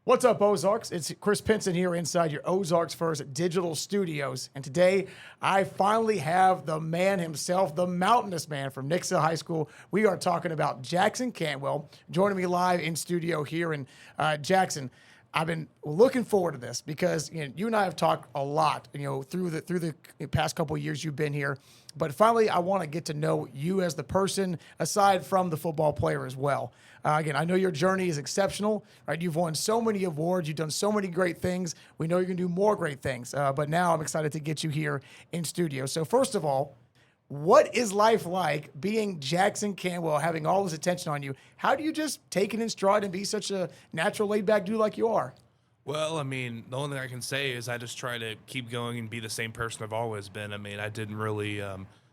What's up, Ozarks? It's Chris Pinson here inside your Ozarks First digital studios. And today, I finally have the man himself, the mountainous man from Nixa High School. We are talking about Jackson Cantwell, joining me live in studio here. And Jackson, I've been looking forward to this because you and I have talked a lot, through the past couple of years you've been here. But finally, I want to get to know you as the person, aside from the football player as well. Again, I know your journey is exceptional, right? You've won so many awards. You've done so many great things. We know you're going to do more great things. But now I'm excited to get you here in studio. So first of all, what is life like being Jackson Cantwell, having all this attention on you? How do you just take it in stride and be such a natural, laid-back dude like you are? Well, I mean, the only thing I can say is I just try to keep going and be the same person I've always been. I mean, I didn't really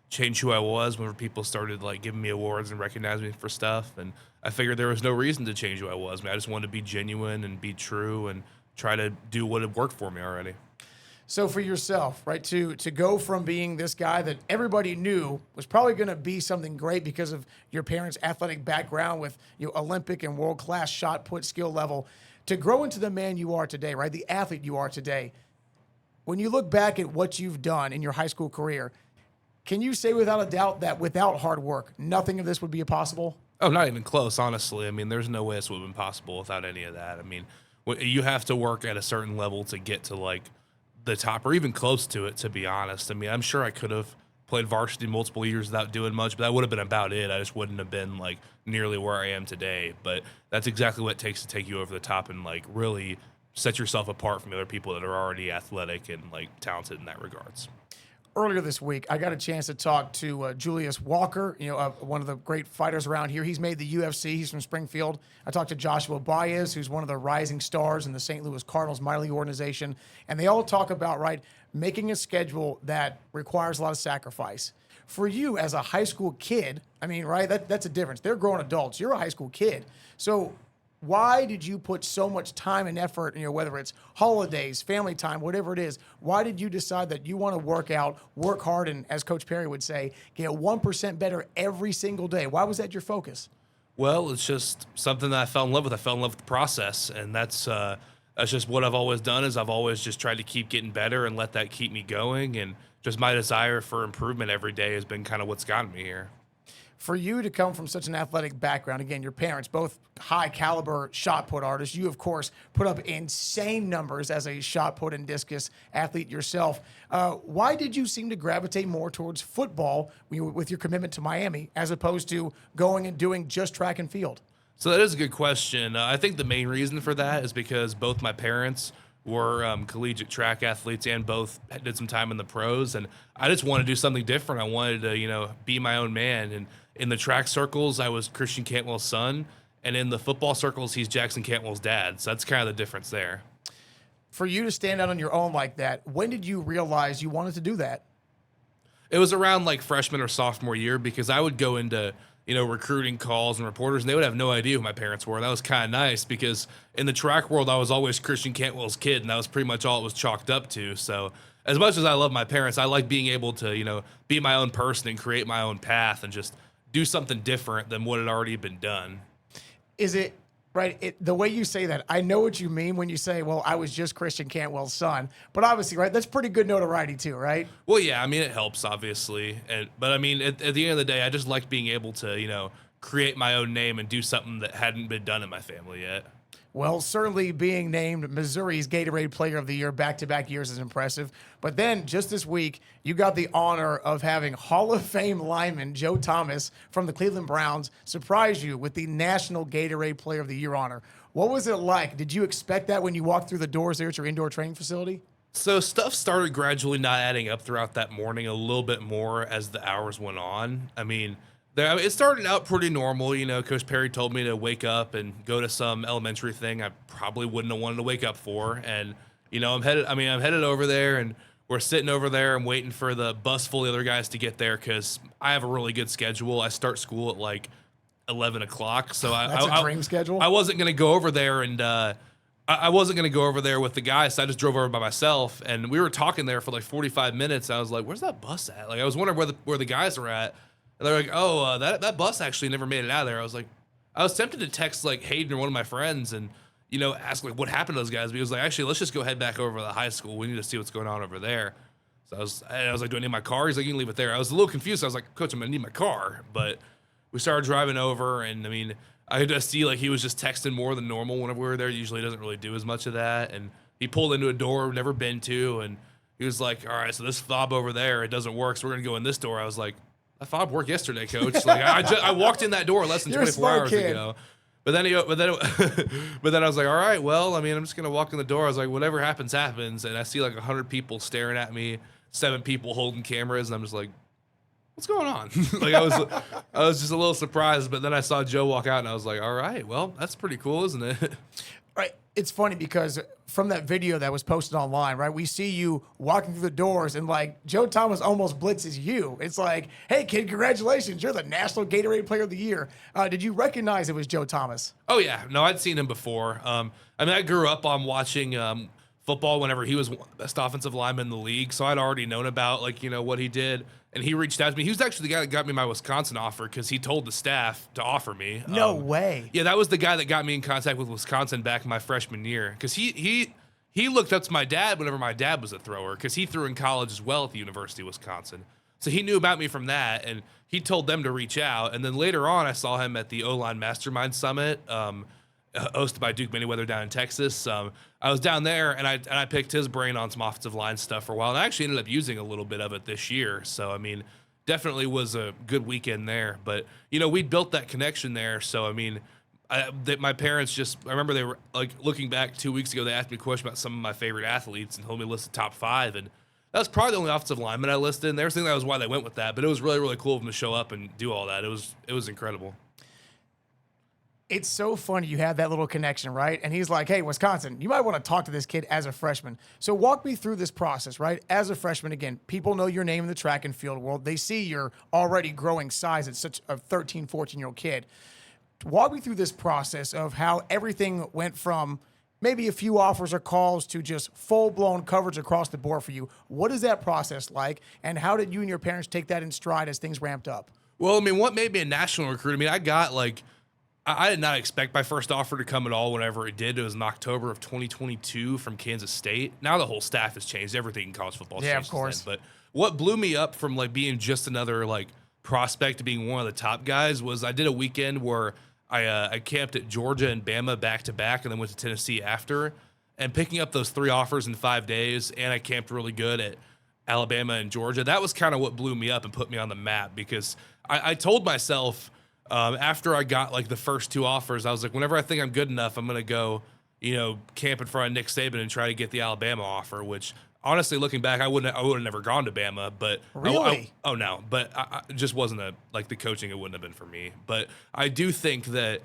change who I was whenever people started like giving me awards and recognizing me for stuff. And I figured there was no reason to change who I was. I mean, I just wanted to be genuine and be true and try to do what had worked for me already. So for yourself, right, to go from being this guy that everybody knew was probably going to be something great because of your parents' athletic background with Olympic and world-class shot put skill level, to grow into the man you are today, right, the athlete you are today. When you look back at what you've done in your high school career, can you say without a doubt that without hard work, nothing of this would be possible? Oh, not even close, honestly. I mean, there's no way this would have been possible without any of that. I mean, you have to work at a certain level to get to like the top or even close to it, to be honest. I mean, I'm sure I could have played varsity multiple years without doing much, but that would have been about it. I just wouldn't have been like nearly where I am today. But that's exactly what it takes to take you over the top and like really set yourself apart from the other people that are already athletic and like talented in that regards. Earlier this week, I got a chance to talk to Julius Walker, one of the great fighters around here. He's made the UFC. He's from Springfield. I talked to Joshua Baez, who's one of the rising stars in the St. Louis Cardinals minor league organization. And they all talk about, right, making a schedule that requires a lot of sacrifice. For you as a high school kid, I mean, right, that's a difference. They're grown adults. You're a high school kid. So why did you put so much time and effort, whether it's holidays, family time, whatever it is, why did you decide that you want to work out, work hard, and as Coach Perry would say, get 1% better every single day? Why was that your focus? Well, it's just something that I fell in love with. I fell in love with the process, and that's just what I've always done is I've always just tried to keep getting better and let that keep me going, and just my desire for improvement every day has been kind of what's gotten me here. For you to come from such an athletic background, again, your parents, both high caliber shot put artists, you, of course, put up insane numbers as a shot put and discus athlete yourself. Why did you seem to gravitate more towards football with your commitment to Miami as opposed to going and doing just track and field? So that is a good question. I think the main reason for that is because both my parents were collegiate track athletes and both did some time in the pros. And I just wanted to do something different. I wanted to, be my own man. And in the track circles, I was Christian Cantwell's son. And in the football circles, he's Jackson Cantwell's dad. So that's kind of the difference there. For you to stand out on your own like that, when did you realize you wanted to do that? It was around like freshman or sophomore year because I would go into recruiting calls and reporters, and they would have no idea who my parents were. And that was kind of nice because in the track world, I was always Christian Cantwell's kid, and that was pretty much all it was chalked up to. So as much as I love my parents, I like being able to, be my own person and create my own path and just do something different than what had already been done. Is it, right, the way you say that, I know what you mean when you say, well, I was just Christian Cantwell's son. But obviously, right, that's pretty good notoriety too, right? Well, yeah, I mean, it helps, obviously. But, I mean, at the end of the day, I just like being able to, create my own name and do something that hadn't been done in my family yet. Well, certainly being named Missouri's Gatorade Player of the Year back-to-back years is impressive. But then, just this week, you got the honor of having Hall of Fame lineman Joe Thomas from the Cleveland Browns surprise you with the National Gatorade Player of the Year honor. What was it like? Did you expect that when you walked through the doors there at your indoor training facility? So stuff started gradually not adding up throughout that morning a little bit more as the hours went on. I mean, it started out pretty normal. Coach Perry told me to wake up and go to some elementary thing I probably wouldn't have wanted to wake up for. And, I'm headed over there, and we're sitting over there and waiting for the bus full of other guys to get there because I have a really good schedule. I start school at like 11 o'clock. So That's a dream schedule. I wasn't going to go over there and I wasn't going to go over there with the guys, so I just drove over by myself. And we were talking there for like 45 minutes. I was like, where's that bus at? Like, I was wondering where the guys are at. And they're like, oh, that bus actually never made it out of there. I was tempted to text like Hayden or one of my friends and ask like what happened to those guys. But he was like, actually, let's just go head back over to the high school. We need to see what's going on over there. So I was like, do I need my car? He's like, you can leave it there. I was a little confused. I was like, Coach, I'm gonna need my car. But we started driving over, and I mean, I could just see like he was just texting more than normal whenever we were there. Usually he doesn't really do as much of that. And he pulled into a door we've never been to, and he was like, all right, so this fob over there, it doesn't work, so we're gonna go in this door. I was like, that fob worked yesterday, Coach. Like I walked in that door less than 24 hours ago. But then but then I was like, all right, well, I mean, I'm just gonna walk in the door. I was like, whatever happens, happens. And I see like 100 people staring at me, 7 people holding cameras, and I'm just like, what's going on? Like I was just a little surprised. But then I saw Joe walk out, and I was like, all right, well, that's pretty cool, isn't it? Right. It's funny because from that video that was posted online, right, we see you walking through the doors and like Joe Thomas almost blitzes you. It's like, hey, kid, congratulations. You're the National Gatorade Player of the Year. Did you recognize it was Joe Thomas? Oh, yeah. No, I'd seen him before. I mean, I grew up on watching football whenever he was best offensive lineman in the league. So I'd already known about what he did. And he reached out to me. He was actually the guy that got me my Wisconsin offer because he told the staff to offer me. No way. Yeah, that was the guy that got me in contact with Wisconsin back in my freshman year. Because he looked up to my dad whenever my dad was a thrower because he threw in college as well at the University of Wisconsin. So he knew about me from that, and he told them to reach out. And then later on, I saw him at the O-Line Mastermind Summit, hosted by Duke Manyweather down in Texas. I was down there, and I picked his brain on some offensive line stuff for a while, and I actually ended up using a little bit of it this year. So, I mean, definitely was a good weekend there. But, we built that connection there. So, I mean, my parents I remember they were, like, looking back 2 weeks ago, they asked me a question about some of my favorite athletes and told me to list the top 5. And that was probably the only offensive lineman I listed. And they were saying that was why they went with that. But it was really, really cool of them to show up and do all that. It was incredible. It's so funny you have that little connection, right? And he's like, hey, Wisconsin, you might want to talk to this kid as a freshman. So walk me through this process, right? As a freshman, again, people know your name in the track and field world. They see your already growing size at such a 13, 14-year-old kid. Walk me through this process of how everything went from maybe a few offers or calls to just full-blown coverage across the board for you. What is that process like, and how did you and your parents take that in stride as things ramped up? Well, I mean, what made me a national recruit? I mean, I did not expect my first offer to come at all whenever it did. It was in October of 2022 from Kansas State. Now the whole staff has changed. Everything in college football has changed. Of course. Then. But what blew me up from being just another prospect to being one of the top guys was I did a weekend where I camped at Georgia and Bama back-to-back and then went to Tennessee after. And picking up those 3 offers in 5 days, and I camped really good at Alabama and Georgia. That was kind of what blew me up and put me on the map because I told myself – after I got the first 2 offers, I was like, whenever I think I'm good enough, I'm going to go, camp in front of Nick Saban and try to get the Alabama offer, which honestly, looking back, I would have never gone to Bama, but really? But I just wasn't the coaching. It wouldn't have been for me, but I do think that,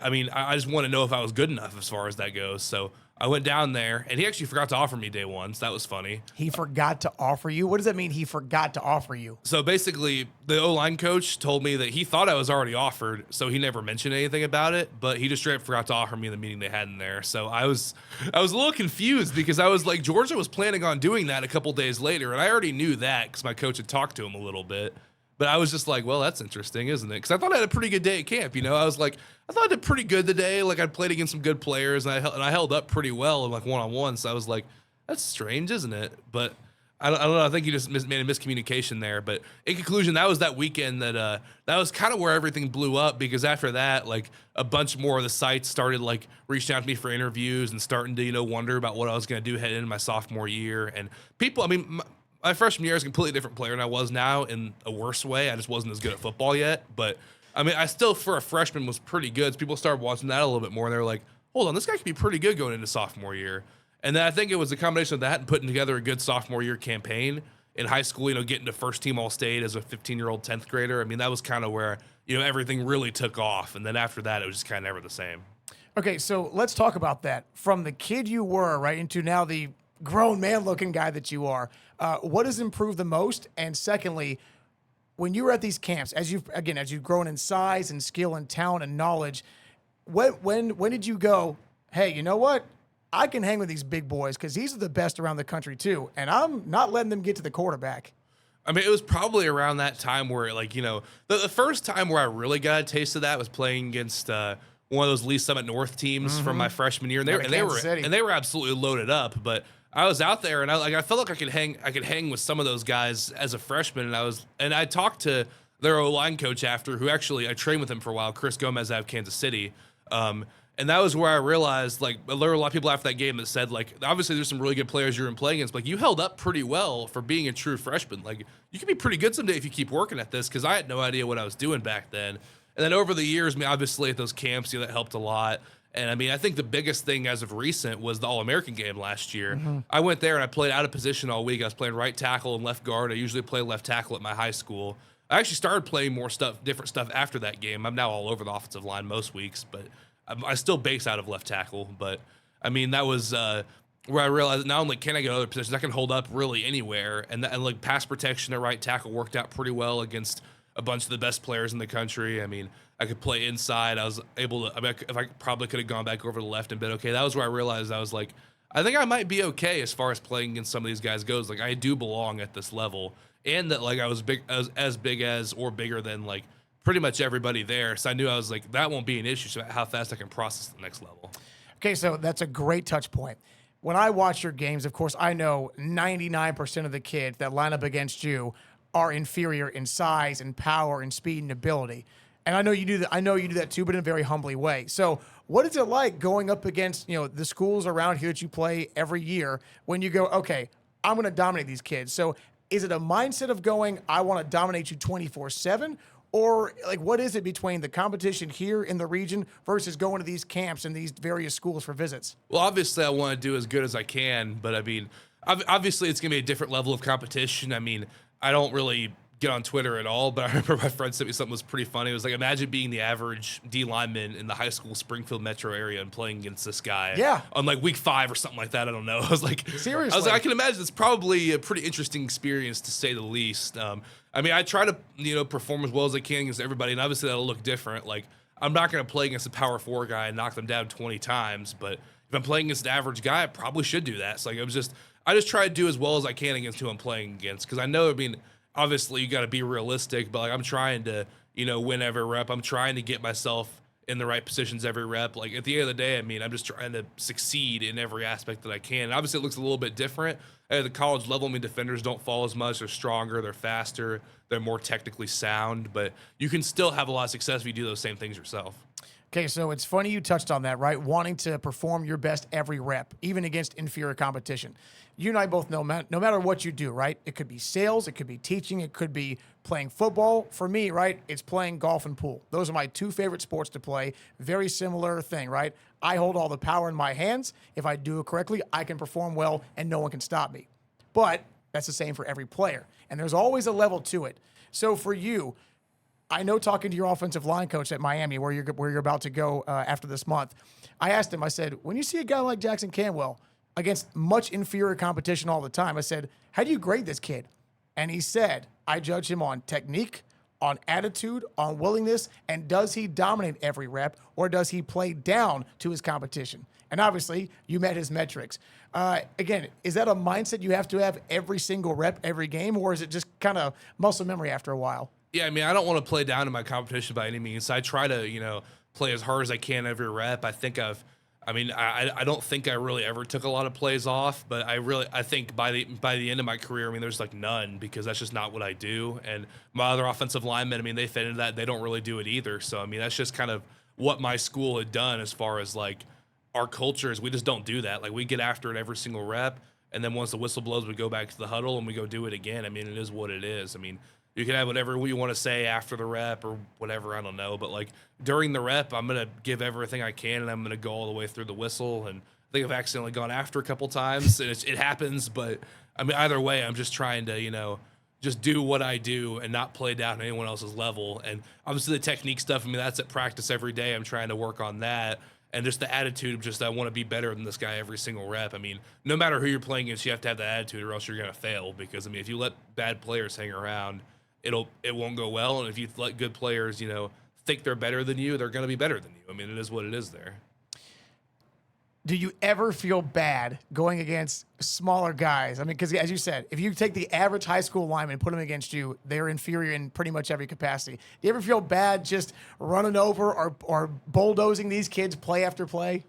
I just want to know if I was good enough as far as that goes. So I went down there, and he actually forgot to offer me day one, so that was funny. He forgot to offer you? What does that mean, he forgot to offer you? So basically, the O-line coach told me that he thought I was already offered, so he never mentioned anything about it, but he just straight up forgot to offer me in the meeting they had in there. So I was a little confused because I was like, Georgia was planning on doing that a couple days later, and I already knew that because my coach had talked to him a little bit. But I was just like, well, that's interesting, isn't it? Because I thought I had a pretty good day at camp. I was like, I thought I did pretty good today. I played against some good players, and I held up pretty well in one-on-one. So I was like, that's strange, isn't it? But I don't know. I think you just made a miscommunication there. But in conclusion, that was that weekend that was kind of where everything blew up because after that, a bunch more of the sites started reaching out to me for interviews and starting to wonder about what I was going to do heading into my sophomore year. And people, my freshman year is a completely different player than I was now in a worse way. I just wasn't as good at football yet. But, I still, for a freshman, was pretty good. So people started watching that a little bit more, and they were like, hold on, this guy could be pretty good going into sophomore year. And then I think it was a combination of that and putting together a good sophomore year campaign in high school, getting to first team All-State as a 15-year-old 10th grader. That was kind of where, everything really took off. And then after that, it was just kind of never the same. Okay, so let's talk about that. From the kid you were, right, into now the grown man-looking guy that you are, what has improved the most? And secondly, when you were at these camps, as you've grown in size and skill and talent and knowledge, when did you go, hey, you know what? I can hang with these big boys because these are the best around the country too, and I'm not letting them get to the quarterback. It was probably around that time where, the first time where I really got a taste of that was playing against one of those Lee Summit North teams from my freshman year, and Out of Kansas City. they were absolutely loaded up. But I was out there, and I felt like I could hang with some of those guys as a freshman, and I talked to their O-line coach after, who actually I trained with him for a while, Chris Gomez out of Kansas City. And that was where I realized, like, there were a lot of people after that game that said, like, obviously there's some really good players you're playing against, but like, you held up pretty well for being a true freshman. Like, you can be pretty good someday if you keep working at this, because I had no idea what I was doing back then. And then over the years, I mean, obviously at those camps, that helped a lot. And I mean, I think the biggest thing as of recent was the All-American game last year. I went there and I played out of position all week. I was playing right tackle and left guard. I usually play left tackle at my high school. I actually started playing more stuff, different stuff after that game. I'm now all over the offensive line most weeks, but I still base out of left tackle. But I mean, that was where I realized not only can I get other positions, I can hold up really anywhere. And like pass protection at right tackle worked out pretty well against a bunch of the best players in the country. I mean, I could play inside. I was able to, I mean, if I probably could have gone back over to the left and been okay. That was where I realized I was like, I think I might be okay as far as playing against some of these guys goes. Like, I do belong at this level. And that, like, I was as big as or bigger than, like, pretty much everybody there. So I knew I was like, that won't be an issue. So how fast I can process the next level. Okay, so that's a great touch point. When I watch your games, of course, I know 99% of the kids that line up against you are inferior in size and power and speed and ability. And I know you do that. I know you do that too, but in a very humbly way. So what is it like going up against, the schools around here that you play every year when you go, okay, I'm going to dominate these kids? So is it a mindset of going, I want to dominate you 24/7? Or like, what is it between the competition here in the region versus going to these camps and these various schools for visits? Well, obviously I want to do as good as I can, but I mean, obviously it's going to be a different level of competition. I mean, I don't really get on Twitter at all, but I remember my friend sent me something that was pretty funny. It was like, imagine being the average D lineman in the high school Springfield metro area and playing against this guy. Yeah. On like week 5 or something like that. I don't know. I was like, seriously, I was like, I can imagine it's probably a pretty interesting experience to say the least. I mean, I try to, perform as well as I can against everybody, and obviously that'll look different. Like, I'm not going to play against a power 4 guy and knock them down 20 times, but if I'm playing against an average guy, I probably should do that. So like, I just try to do as well as I can against who I'm playing against, because I know, I mean, obviously you got to be realistic, but like, I'm trying to, win every rep. I'm trying to get myself in the right positions every rep. Like, at the end of the day, I mean, I'm just trying to succeed in every aspect that I can. And obviously it looks a little bit different at the college level. I mean, defenders don't fall as much. They're stronger, they're faster, they're more technically sound, but you can still have a lot of success if you do those same things yourself. Okay, so it's funny you touched on that, right? Wanting to perform your best every rep, even against inferior competition. You and I both know, no matter what you do, right? It could be sales, it could be teaching, it could be playing football. For me, right, it's playing golf and pool. Those are my 2 favorite sports to play. Very similar thing, right? I hold all the power in my hands. If I do it correctly, I can perform well and no one can stop me. But that's the same for every player. And there's always a level to it. So for you, I know, talking to your offensive line coach at Miami, where you're about to go after this month, I asked him, I said, when you see a guy like Jackson Cantwell against much inferior competition all the time, I said, how do you grade this kid? And he said, I judge him on technique, on attitude, on willingness, and does he dominate every rep, or does he play down to his competition? And obviously, you met his metrics. Again, is that a mindset you have to have every single rep, every game, or is it just kind of muscle memory after a while? Yeah, I mean, I don't want to play down to my competition by any means. So I try to, play as hard as I can every rep. I don't think I really ever took a lot of plays off, but I think by the end of my career, I mean, there's like none, because that's just not what I do. And my other offensive linemen, I mean, they fit into that. They don't really do it either. So, I mean, that's just kind of what my school had done as far as like our culture is. We just don't do that. Like, we get after it every single rep. And then once the whistle blows, we go back to the huddle and we go do it again. I mean, it is what it is. I mean, you can have whatever you want to say after the rep or whatever, I don't know. But, like, during the rep, I'm going to give everything I can, and I'm going to go all the way through the whistle. And I think I've accidentally gone after a couple times, and it happens. But, I mean, either way, I'm just trying to, just do what I do and not play down to anyone else's level. And obviously the technique stuff, I mean, that's at practice every day. I'm trying to work on that. And just the attitude of just, I want to be better than this guy every single rep. I mean, no matter who you're playing against, you have to have that attitude or else you're going to fail. Because, I mean, if you let bad players hang around, it won't go well. And if you let good players, think they're better than you, they're going to be better than you. I mean, it is what it is there. Do you ever feel bad going against smaller guys? I mean, because as you said, if you take the average high school lineman and put them against you, they're inferior in pretty much every capacity. Do you ever feel bad just running over or bulldozing these kids play after play?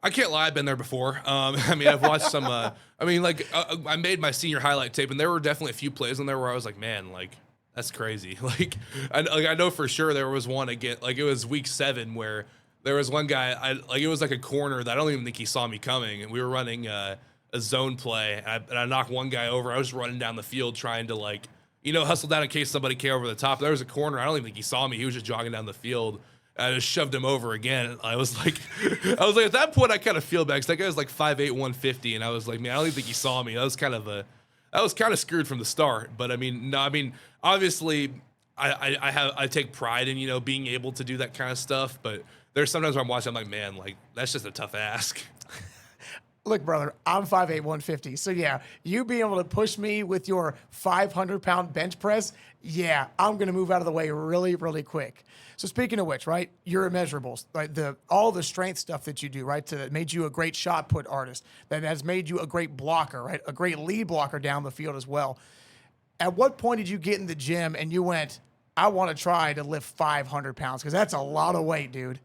I can't lie, I've been there before. I mean, I've watched some. I made my senior highlight tape, and there were definitely a few plays in there where I was like, man, like that's crazy. I know for sure there was one again, like it was week 7 where there was one guy. It was like a corner that I don't even think he saw me coming, and we were running a zone play, and I knocked one guy over. I was running down the field trying to hustle down in case somebody came over the top. There was a corner. I don't even think he saw me. He was just jogging down the field. I just shoved him over again. I was like, at that point, I kind of feel bad because that guy was like 5'8", 150, and I was like, man, I don't even think he saw me. That was kind of screwed from the start. But I mean, no, I mean, obviously, I take pride in being able to do that kind of stuff. But there's sometimes where I'm watching, I'm like, man, like that's just a tough ask. Look, brother, I'm 5'8", 150. So, yeah, you being able to push me with your 500-pound bench press, yeah, I'm going to move out of the way really, really quick. So, speaking of which, right, your immeasurables, right, all the strength stuff that you do, right, that made you a great shot put artist, that has made you a great blocker, right, a great lead blocker down the field as well. At what point did you get in the gym and you went, I want to try to lift 500 pounds? Because that's a lot of weight, dude.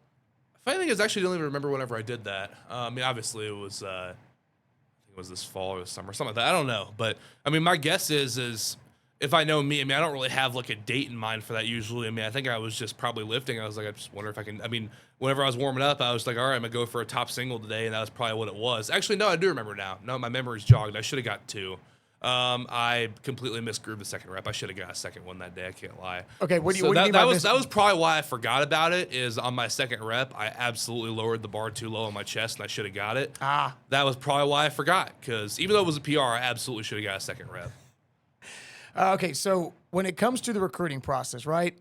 Funny thing is, I actually don't even remember whenever I did that. I mean, obviously it was, I think it was this fall or this summer, something like that. I don't know, but I mean, my guess is if I know me, I mean, I don't really have like a date in mind for that usually. I mean, I think I was just probably lifting. I was like, I just wonder if I can. I mean, whenever I was warming up, I was like, all right, I'm gonna go for a top single today, and that was probably what it was. Actually, no, I do remember now. No, my memory's jogged. I should have got 2. I completely misgrooved the second rep. I should have got a second one that day. I can't lie. Okay, what do you mean by that was probably why I forgot about it. Is on my second rep, I absolutely lowered the bar too low on my chest, and I should have got it. That was probably why I forgot. Because even though it was a PR, I absolutely should have got a second rep. Okay, so when it comes to the recruiting process, right?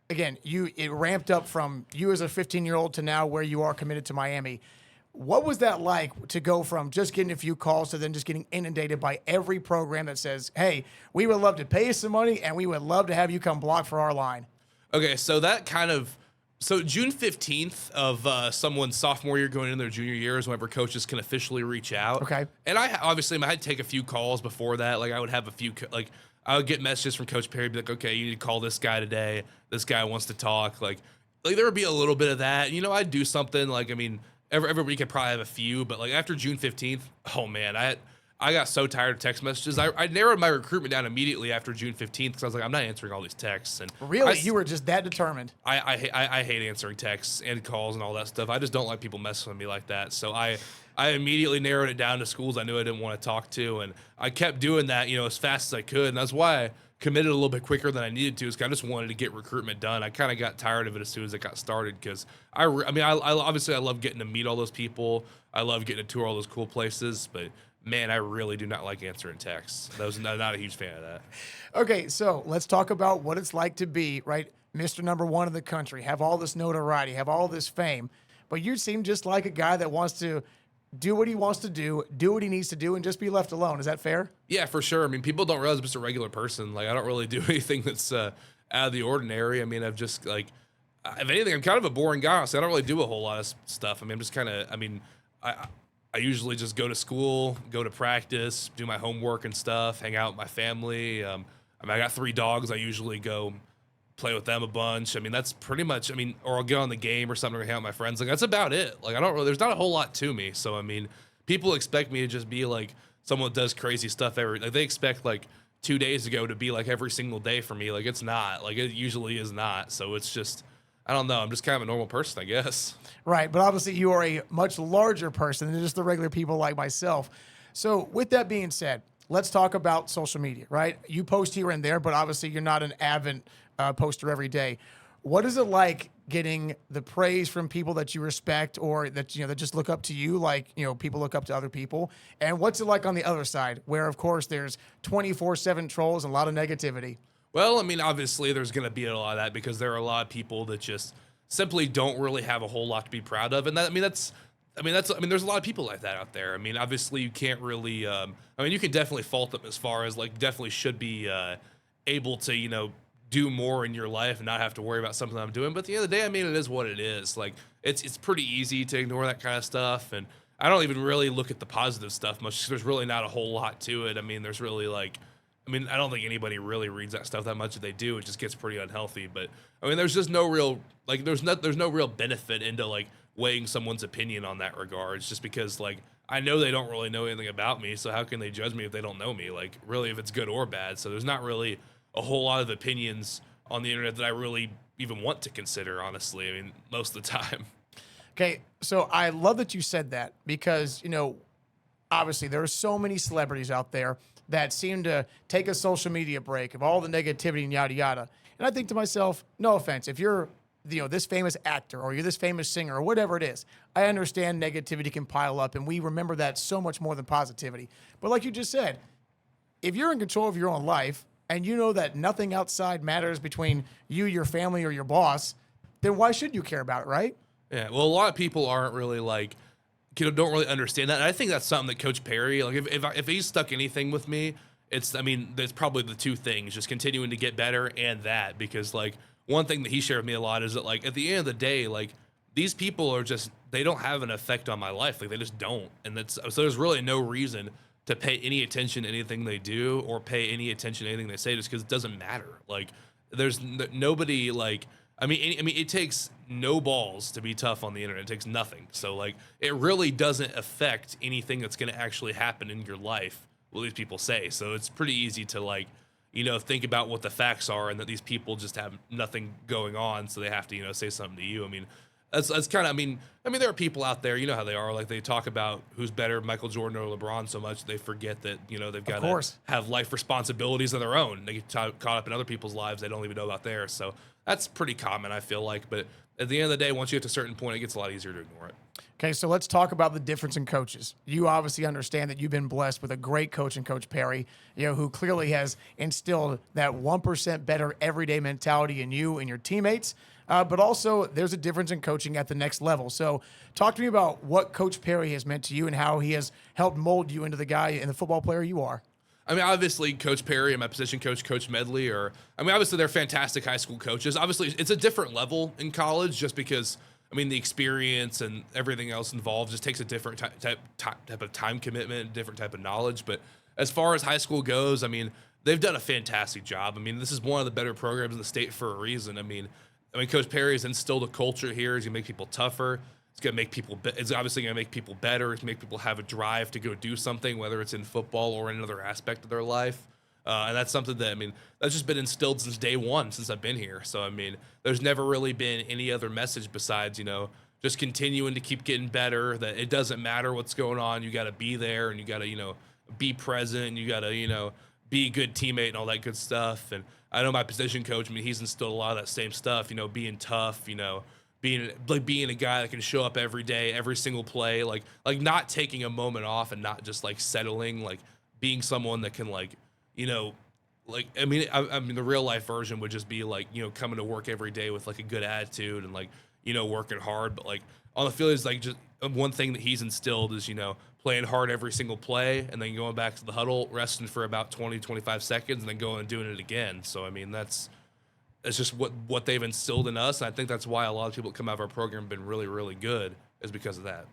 Again, it ramped up from you as a 15-year-old to now where you are committed to Miami. What was that like to go from just getting a few calls to then just getting inundated by every program that says, hey, we would love to pay you some money and we would love to have you come block for our line? Okay, so June 15th of someone's sophomore year going into their junior year is whenever coaches can officially reach out. Okay. And I had to take a few calls before that. Like I would have a few, I would get messages from Coach Perry, be like, okay, you need to call this guy today. This guy wants to talk. Like there would be a little bit of that. I'd do something every week I'd probably have a few, but like after June 15th, oh man, I got so tired of text messages. I narrowed my recruitment down immediately after June 15th because I was like, I'm not answering all these texts. And really, you were just that determined. I hate answering texts and calls and all that stuff. I just don't like people messing with me like that. So I immediately narrowed it down to schools I knew I didn't want to talk to, and I kept doing that, as fast as I could, and that's why I committed a little bit quicker than I needed to. Is I just wanted to get recruitment done. I kind of got tired of it as soon as it got started because I obviously I love getting to meet all those people. I love getting to tour all those cool places, but man, I really do not like answering texts. Not a huge fan of that. Okay, so let's talk about what it's like to be, right, Mr. Number 1 in the country, have all this notoriety, have all this fame, but you seem just like a guy that wants to do what he wants to do what he needs to do, and just be left alone. Is that fair? Yeah, for sure. I mean, people don't realize I'm just a regular person. Like, I don't really do anything that's out of the ordinary. I mean, I've just, if anything, I'm kind of a boring guy. So I don't really do a whole lot of stuff. I mean, I'm just kind of, I usually just go to school, go to practice, do my homework and stuff, hang out with my family. I got 3 dogs. I usually go play with them a bunch. I mean, that's pretty much, or I'll get on the game or something or hang out with my friends. Like, that's about it. Like, there's not a whole lot to me. So, I mean, people expect me to just be like someone that does crazy stuff they expect 2 days ago to be like every single day for me. Like, it's not. Like, it usually is not. So it's just, I don't know. I'm just kind of a normal person, I guess. Right. But obviously you are a much larger person than just the regular people like myself. So with that being said, let's talk about social media, right? You post here and there, but obviously you're not an avid poster every day. What is it like getting the praise from people that you respect or that, that just look up to you, like, people look up to other people? And what's it like on the other side where, of course, there's 24/7 trolls and a lot of negativity? Well, I mean, obviously there's going to be a lot of that because there are a lot of people that just simply don't really have a whole lot to be proud of. And there's a lot of people like that out there. I mean, obviously you can't really, you can definitely fault them as far as definitely should be able to, do more in your life and not have to worry about something I'm doing. But at the end of the day, it is what it is. Like, it's pretty easy to ignore that kind of stuff. And I don't even really look at the positive stuff much 'cause there's really not a whole lot to it. I mean, there's really like, I mean, I don't think anybody really reads that stuff that much. If they do, it just gets pretty unhealthy. But I mean, there's just no real like, there's no real benefit into like weighing someone's opinion on that regard. It's just because like I know they don't really know anything about me, so how can they judge me if they don't know me? Like, really, if it's good or bad. So there's not really a whole lot of opinions on the internet that I really even want to consider. Honestly, I mean, most of the time. Okay, so I love that you said that because, obviously there are so many celebrities out there that seem to take a social media break of all the negativity and yada yada. And I think to myself, no offense, if you're this famous actor or you're this famous singer or whatever it is, I understand negativity can pile up and we remember that so much more than positivity. But like you just said, if you're in control of your own life and you know that nothing outside matters between you, your family, or your boss, then why should you care about it, right? Yeah, well, a lot of people aren't really like, don't really understand that. And I think that's something that Coach Perry, like, if he's stuck anything with me, I mean, there's probably the two things, just continuing to get better and that, because like one thing that he shared with me a lot is that like at the end of the day, like these people are just, they don't have an effect on my life, like they just don't, and so there's really no reason to pay any attention to anything they do or pay any attention to anything they say just because it doesn't matter. Like there's nobody like. I mean, it takes no balls to be tough on the internet. It takes nothing. So, like, it really doesn't affect anything that's going to actually happen in your life, what these people say. So it's pretty easy to, like, think about what the facts are and that these people just have nothing going on, so they have to, say something to you. I mean, that's kind of, I mean, there are people out there, you know how they are. Like, they talk about who's better, Michael Jordan or LeBron, so much they forget that, they've got to have life responsibilities of their own. They get caught up in other people's lives they don't even know about theirs. So that's pretty common, I feel like. But at the end of the day, once you get to a certain point, it gets a lot easier to ignore it. Okay, so let's talk about the difference in coaches. You obviously understand that you've been blessed with a great coach in Coach Perry, who clearly has instilled that 1% better everyday mentality in you and your teammates. But also, there's a difference in coaching at the next level. So talk to me about what Coach Perry has meant to you and how he has helped mold you into the guy and the football player you are. I mean, obviously, Coach Perry and my position coach, Coach Medley, obviously, they're fantastic high school coaches. Obviously, it's a different level in college just because, the experience and everything else involved just takes a different type of time commitment, different type of knowledge. But as far as high school goes, they've done a fantastic job. This is one of the better programs in the state for a reason. Coach Perry has instilled a culture here. He's going to make people tougher. It's going to make people, it's obviously going to make people better. It's going to make people have a drive to go do something, whether it's in football or in another aspect of their life. And that's something that, that's just been instilled since day one, since I've been here. So, there's never really been any other message besides, just continuing to keep getting better, that it doesn't matter what's going on. You got to be there and you got to, be present. And you got to, be a good teammate and all that good stuff. And I know my position coach, he's instilled a lot of that same stuff, being tough, being a guy that can show up every day, every single play, like not taking a moment off and not just like settling, like being someone that can the real life version would just be like, coming to work every day with like a good attitude and like, working hard. But like on the field is like just one thing that he's instilled is, playing hard every single play and then going back to the huddle, resting for about 20, 25 seconds and then going and doing it again. So, that's just what they've instilled in us. And I think that's why a lot of people that come out of our program have been really, really good, is because of that.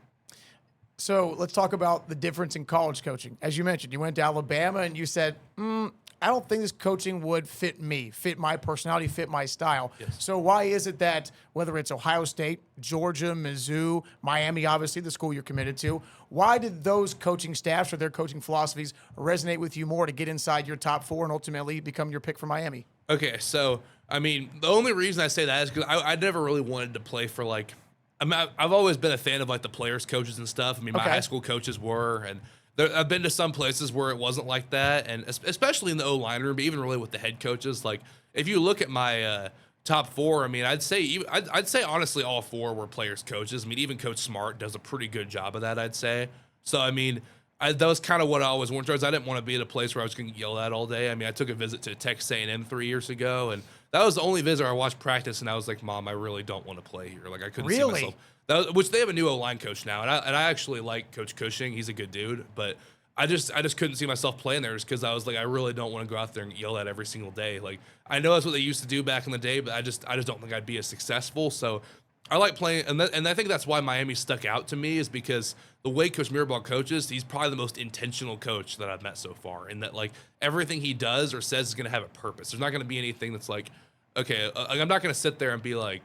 So let's talk about the difference in college coaching. As you mentioned, you went to Alabama and you said, I don't think this coaching would fit me, fit my personality, fit my style. Yes. So why is it that whether it's Ohio State, Georgia, Mizzou, Miami, obviously the school you're committed to, why did those coaching staffs or their coaching philosophies resonate with you more to get inside your top four and ultimately become your pick for Miami? Okay, so, the only reason I say that is because I never really wanted to play for, like, I've always been a fan of, like, the players' coaches and stuff. My high school coaches were, and I've been to some places where it wasn't like that, and especially in the O-line room, but even really with the head coaches. Like, if you look at my top four, I'd say honestly all four were players' coaches. Even Coach Smart does a pretty good job of that, I'd say. So, that was kind of what I always wanted towards. I didn't want to be at a place where I was going to get yelled at all day. I took a visit to Texas A&M 3 years ago, and that was the only visit I watched practice, and I was like, Mom, I really don't want to play here. Like, I couldn't see myself. Which they have a new O-line coach now, and I actually like Coach Cushing. He's a good dude, but I just couldn't see myself playing there just because I was like, I really don't want to go out there and get yelled at every single day. Like, I know that's what they used to do back in the day, but I just don't think I'd be as successful. So I like playing, and I think that's why Miami stuck out to me is because the way Coach Mirabal coaches, he's probably the most intentional coach that I've met so far. In that, like everything he does or says is going to have a purpose. There's not going to be anything that's like, okay, I'm not going to sit there and be like,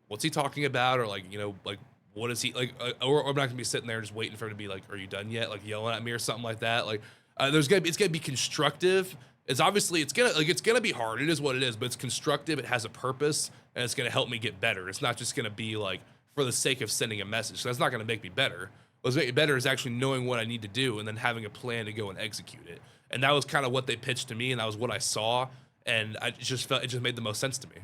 what's he talking about, or like like what is he like, or I'm not going to be sitting there just waiting for him to be like, are you done yet? Like yelling at me or something like that. Like it's gonna be constructive. It's gonna be hard. It is what it is, but it's constructive. It has a purpose, and it's gonna help me get better. It's not just gonna be like for the sake of sending a message. So that's not gonna make me better. What's make me better is actually knowing what I need to do and then having a plan to go and execute it. And that was kind of what they pitched to me, and that was what I saw, and I just felt it just made the most sense to me.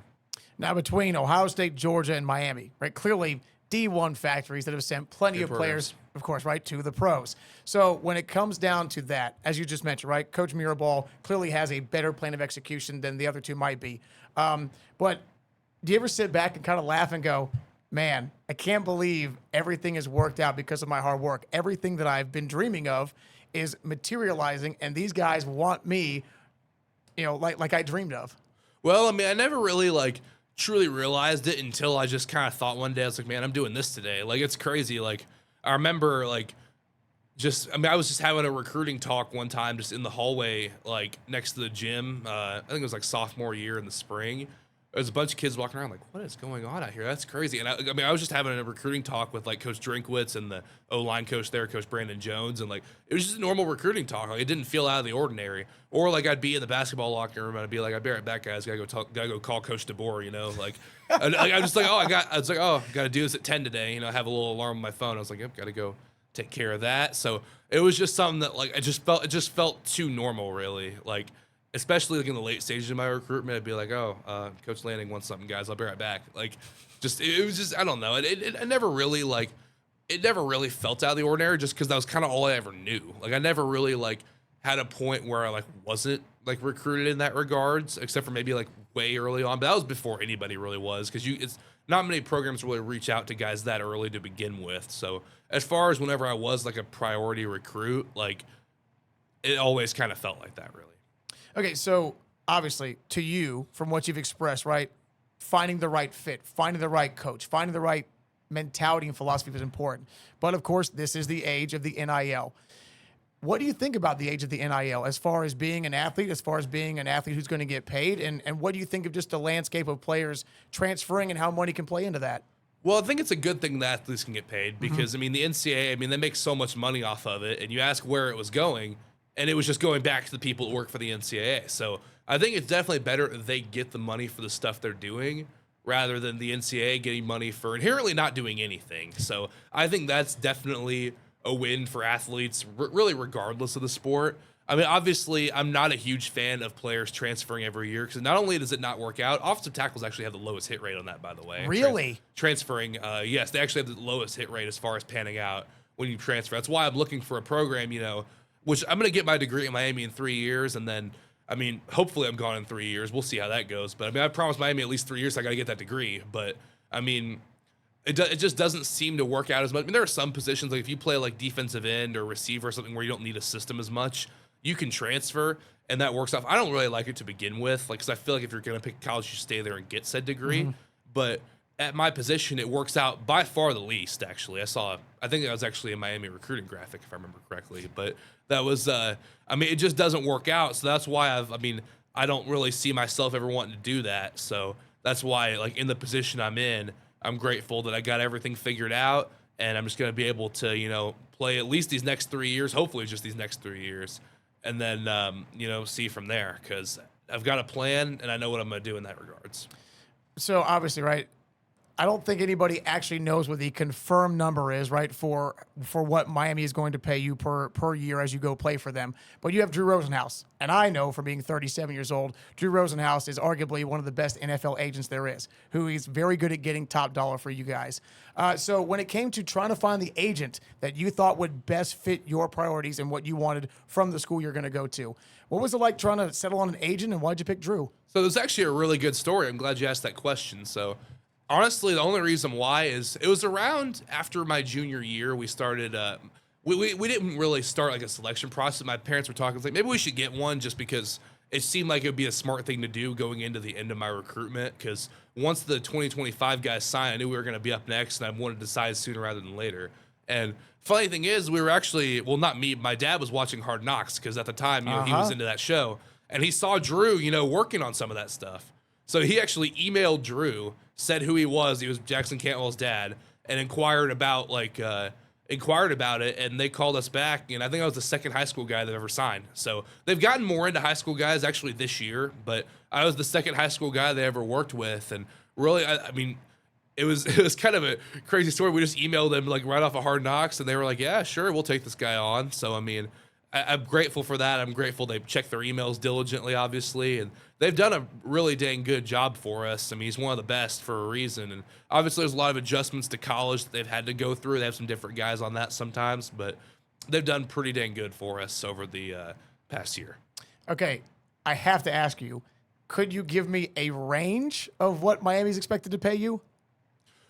Now, between Ohio State, Georgia, and Miami, right? Clearly, D1 factories that have sent plenty of players, of course, right, to the pros. So when it comes down to that, as you just mentioned, right, Coach Mirabal clearly has a better plan of execution than the other two might be. But do you ever sit back and kind of laugh and go, man, I can't believe everything has worked out because of my hard work. Everything that I've been dreaming of is materializing, and these guys want me, like I dreamed of. Well, I mean, I never really truly realized it until I just kind of thought one day, I was like, man, I'm doing this today. Like, it's crazy. Like, I remember I was just having a recruiting talk one time just in the hallway, like next to the gym. I think it was like sophomore year in the spring. There's a bunch of kids walking around like, what is going on out here? That's crazy. And I was just having a recruiting talk with like Coach Drinkwitz and the O-line coach there, Coach Brandon Jones. And like, it was just a normal recruiting talk. Like, it didn't feel out of the ordinary. Or like I'd be in the basketball locker room and I'd be like, I'll be right back, guys. Gotta go call Coach DeBoer, like, I'm just like, I gotta do this at 10 today. I have a little alarm on my phone. I was like, yep, gotta go take care of that. So it was just something that like, it just felt too normal, really. Like, especially like in the late stages of my recruitment, I'd be like, Coach Lanning wants something, guys. I'll be right back. Like, it was just, I don't know. It never really felt out of the ordinary just because that was kind of all I ever knew. Like, I never really had a point where I wasn't recruited in that regards, except for maybe way early on. But that was before anybody really was, because it's not many programs really reach out to guys that early to begin with. So as far as whenever I was a priority recruit, it always kind of felt like that, really. Okay, so obviously, to you, from what you've expressed, right, finding the right fit, finding the right coach, finding the right mentality and philosophy is important. But, of course, this is the age of the NIL. What do you think about the age of the NIL as far as being an athlete, as far as being an athlete who's going to get paid? And what do you think of just the landscape of players transferring and how money can play into that? Well, I think it's a good thing that athletes can get paid because, the NCAA, they make so much money off of it. And you ask where it was going, and it was just going back to the people who work for the NCAA. So I think it's definitely better if they get the money for the stuff they're doing rather than the NCAA getting money for inherently not doing anything. So I think that's definitely a win for athletes, really regardless of the sport. Obviously, I'm not a huge fan of players transferring every year because not only does it not work out, offensive tackles actually have the lowest hit rate on that, by the way. Really? Transferring, yes, they actually have the lowest hit rate as far as panning out when you transfer. That's why I'm looking for a program, which I'm going to get my degree in Miami in 3 years. And then, hopefully I'm gone in 3 years. We'll see how that goes. But I promised Miami at least 3 years. So I got to get that degree. But it just doesn't seem to work out as much. There are some positions, like if you play defensive end or receiver or something where you don't need a system as much, you can transfer and that works off. I don't really like it to begin with, because I feel like if you're going to pick college, you stay there and get said degree. But at my position, it works out by far the least, actually. I think that was actually a Miami recruiting graphic, if I remember correctly. But that was, it just doesn't work out. So that's why I don't really see myself ever wanting to do that. So that's why, in the position I'm in, I'm grateful that I got everything figured out. And I'm just going to be able to, play at least these next 3 years, hopefully just these next 3 years. And then, see from there, because I've got a plan and I know what I'm going to do in that regards. So obviously, right, I don't think anybody actually knows what the confirmed number is, right, for what Miami is going to pay you per year as you go play for them. But you have Drew Rosenhaus, and I know from being 37 years old, Drew Rosenhaus is arguably one of the best NFL agents there is, who is very good at getting top dollar for you guys. So when it came to trying to find the agent that you thought would best fit your priorities and what you wanted from the school you're going to go to, what was it like trying to settle on an agent, and why'd you pick Drew? So there's actually a really good story. I'm glad you asked that question. So honestly, the only reason why is it was around after my junior year. We started, we didn't really start a selection process. My parents were talking, maybe we should get one just because it seemed like it would be a smart thing to do going into the end of my recruitment, because once the 2025 guys signed, I knew we were going to be up next, and I wanted to decide sooner rather than later. And funny thing is, we were actually, well, not me, my dad was watching Hard Knocks, because at the time, he was into that show, and he saw Drew, working on some of that stuff. So he actually emailed Drew, said who he was Jackson Cantwell's dad, and inquired about it, and they called us back, and I think I was the second high school guy that ever signed. So they've gotten more into high school guys actually this year, but I was the second high school guy they ever worked with, and really, I mean, it was kind of a crazy story. We just emailed them like right off of Hard Knocks, and they were like, "Yeah, sure, we'll take this guy on." So I mean, I'm grateful for that. I'm grateful they checked their emails diligently, obviously, and they've done a really dang good job for us. I mean, he's one of the best for a reason, and obviously there's a lot of adjustments to college that they've had to go through. They have some different guys on that sometimes, but they've done pretty dang good for us over the past year. Okay, I have to ask you, could you give me a range of what Miami's expected to pay you?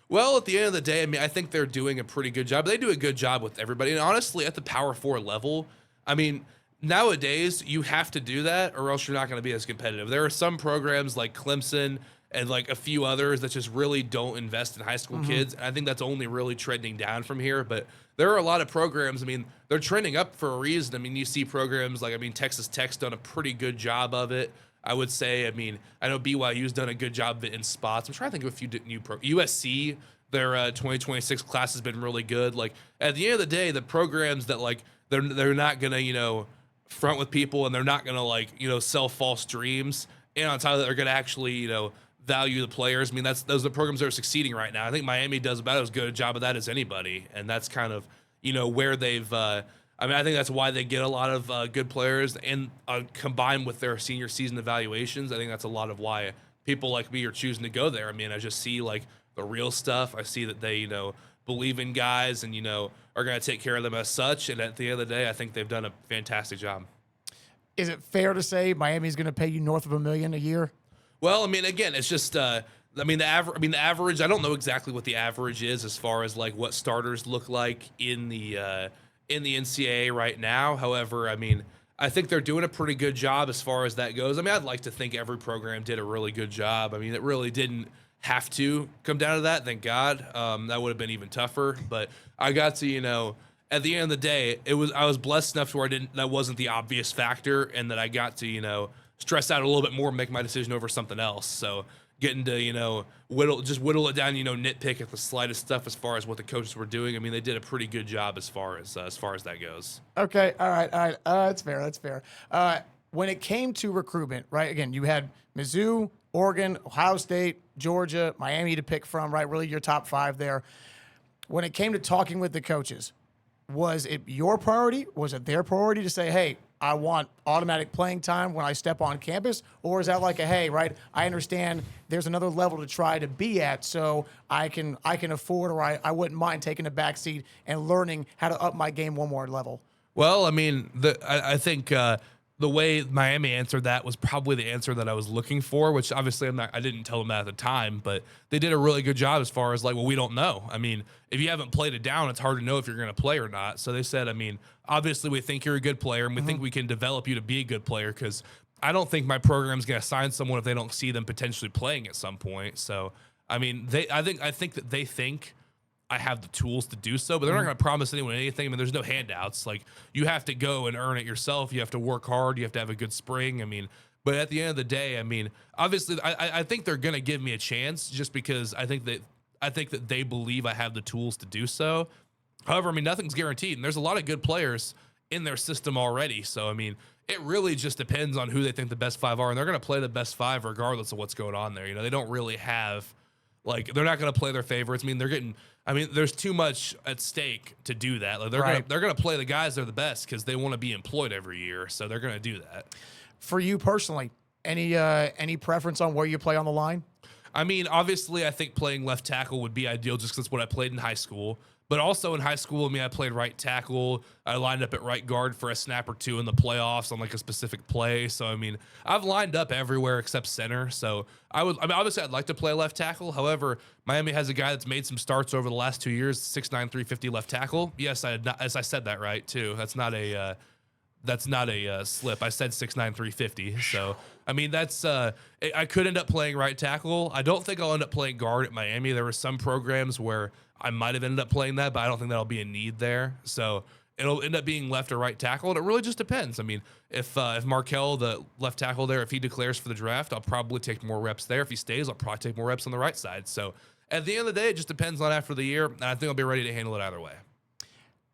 Well, at the end of the day, I mean, I think they're doing a pretty good job. They do a good job with everybody, and honestly, at the Power 4 level, I mean, nowadays you have to do that or else you're not going to be as competitive. There are some programs like Clemson and like a few others that just really don't invest in high school kids. And I think that's only really trending down from here. But there are a lot of programs, I mean, they're trending up for a reason. I mean, you see programs like, I mean, Texas Tech's done a pretty good job of it. I would say, I mean, I know BYU's done a good job of it in spots. I'm trying to think of a few new USC, their 2026 class has been really good. Like, at the end of the day, the programs that like, they're not gonna, front with people, and they're not gonna like, sell false dreams. And on top of that, they're gonna actually, value the players. I mean, those are the programs that are succeeding right now. I think Miami does about as good a job of that as anybody, and that's kind of, where they've. I mean, I think that's why they get a lot of good players, and combined with their senior season evaluations, I think that's a lot of why people like me are choosing to go there. I mean, I just see like the real stuff. I see that they, believe in guys and, are going to take care of them as such. And at the end of the day, I think they've done a fantastic job. Is it fair to say Miami's going to pay you north of $1 million a year? Well, I mean, again, it's just, the average, I don't know exactly what the average is as far as like what starters look like in the NCAA right now. However, I mean, I think they're doing a pretty good job as far as that goes. I mean, I'd like to think every program did a really good job. I mean, it really didn't have to come down to that, thank God. That would have been even tougher, but I got to, at the end of the day, I was blessed enough to where that wasn't the obvious factor, and that I got to, stress out a little bit more and make my decision over something else. So getting to, whittle it down, nitpick at the slightest stuff as far as what the coaches were doing. I mean, they did a pretty good job as far as that goes. Okay. All right. That's fair. That's fair. When it came to recruitment, right? Again, you had Mizzou, Oregon, Ohio State, Georgia, Miami to pick from, right? Really your top 5 there. When it came to talking with the coaches, was it your priority? Was it their priority to say, hey, I want automatic playing time when I step on campus? Or is that like a, hey, right, I understand there's another level to try to be at, so I can afford, or I wouldn't mind taking a back seat and learning how to up my game one more level? Well, I mean, I think the way Miami answered that was probably the answer that I was looking for, which obviously I didn't tell them that at the time, but they did a really good job as far as like, well, we don't know. I mean, if you haven't played it down, it's hard to know if you're going to play or not. So they said, I mean, obviously we think you're a good player, and we think we can develop you to be a good player, because I don't think my program's going to sign someone if they don't see them potentially playing at some point. So, I mean, I think that they think I have the tools to do so, but they're not going to promise anyone anything. I mean, there's no handouts. Like, you have to go and earn it yourself. You have to work hard. You have to have a good spring. I mean, but at the end of the day, I mean, obviously, I think they're going to give me a chance, just because I think that they believe I have the tools to do so. However, I mean, nothing's guaranteed, and there's a lot of good players in their system already. So, I mean, it really just depends on who they think the best 5 are, and they're going to play the best 5 regardless of what's going on there. They don't really have, like, they're not going to play their favorites. I mean, there's too much at stake to do that. Like, they're going to play the guys that are the best, because they want to be employed every year. So they're going to do that. For you personally, any preference on where you play on the line? I mean, obviously, I think playing left tackle would be ideal, just because it's what I played in high school. But also in high school, I mean, I played right tackle. I lined up at right guard for a snap or two in the playoffs on like a specific play. So, I mean, I've lined up everywhere except center. So obviously I'd like to play left tackle. However, Miami has a guy that's made some starts over the last 2 years, 6'9", 350 left tackle. Yes, as I said that right too. That's not that's not a slip. I said 6'9", 350. So, I mean, that's I could end up playing right tackle. I don't think I'll end up playing guard at Miami. There were some programs where I might have ended up playing that, but I don't think that'll be a need there. So it'll end up being left or right tackle, and it really just depends. I mean, if Markel, the left tackle there, if he declares for the draft, I'll probably take more reps there. If he stays, I'll probably take more reps on the right side. So at the end of the day, it just depends on after the year, and I think I'll be ready to handle it either way.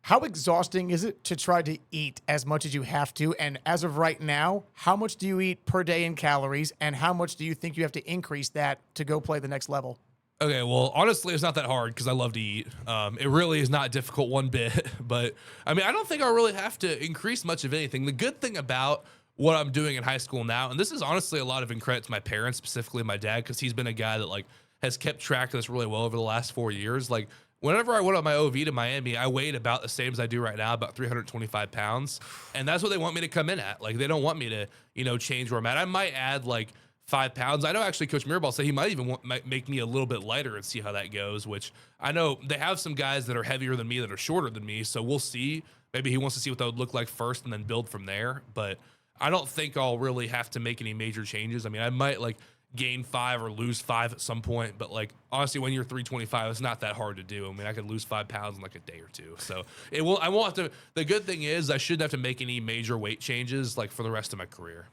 How exhausting is it to try to eat as much as you have to? And as of right now, how much do you eat per day in calories? And how much do you think you have to increase that to go play the next level? Okay, well, honestly, it's not that hard because I love to eat. It really is not difficult one bit. But, I mean, I don't think I'll really have to increase much of anything. The good thing about what I'm doing in high school now, and this is honestly a lot of credit to my parents, specifically my dad, because he's been a guy that, like, has kept track of this really well over the last 4 years. Like, whenever I went on my OV to Miami, I weighed about the same as I do right now, about 325 pounds. And that's what they want me to come in at. Like, they don't want me to, change where I'm at. I might add, like, 5 pounds. I know actually Coach Mirabal said he might even make me a little bit lighter and see how that goes, which I know they have some guys that are heavier than me that are shorter than me. So we'll see. Maybe he wants to see what that would look like first and then build from there. But I don't think I'll really have to make any major changes. I mean, I might, like, gain 5 or lose 5 at some point, but, like, honestly, when you're 325, it's not that hard to do. I mean, I could lose 5 pounds in like a day or two. So I won't have to. The good thing is I shouldn't have to make any major weight changes, like, for the rest of my career.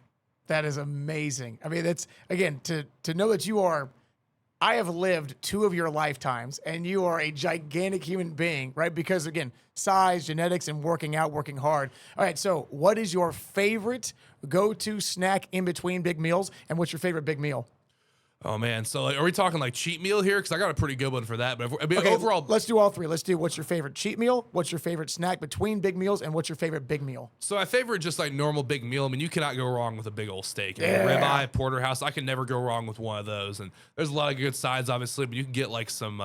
That is amazing. I mean, that's, again, to know that I have lived 2 of your lifetimes, and you are a gigantic human being, right? Because, again, size, genetics, and working out, working hard. All right, so what is your favorite go-to snack in between big meals, and what's your favorite big meal? Oh, man. So, like, are we talking, like, cheat meal here? Because I got a pretty good one for that. But okay, overall, let's do all 3. Let's do what's your favorite cheat meal, what's your favorite snack between big meals, and what's your favorite big meal? So my favorite, just like normal big meal. I mean, you cannot go wrong with a big old steak. I mean, Yeah. ribeye, porterhouse. I can never go wrong with one of those. And there's a lot of good sides, obviously, but you can get like some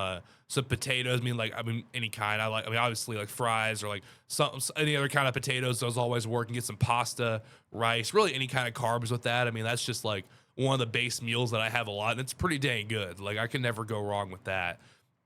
potatoes. I mean, any kind. Obviously, like fries or like any other kind of potatoes. Those always work. And get some pasta, rice, really any kind of carbs with that. I mean, that's just like one of the base meals that I have a lot, and it's pretty dang good. Like, I can never go wrong with that.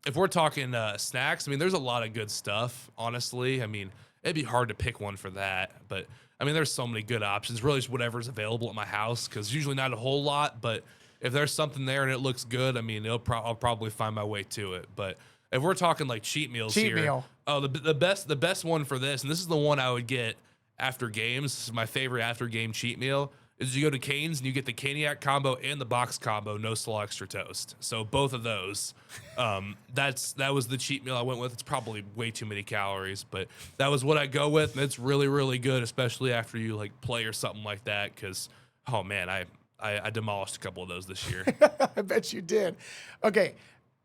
If we're talking snacks, I mean, there's a lot of good stuff, honestly. I mean, it'd be hard to pick one for that, but I mean, there's so many good options. Really, just whatever's available at my house, because usually not a whole lot, but if there's something there and it looks good, I mean, I'll probably find my way to it. But if we're talking like cheat meals here, oh, the best one for this, and this is the one I would get after games. This is my favorite after game cheat meal. Is you go to Cane's and you get the Caniac combo and the box combo, no slaw, extra toast. So both of those, that was the cheat meal I went with. It's probably way too many calories, but that was what I go with, and it's really, really good, especially after you like play or something like that. Because, oh man, I demolished a couple of those this year. I bet you did. Okay.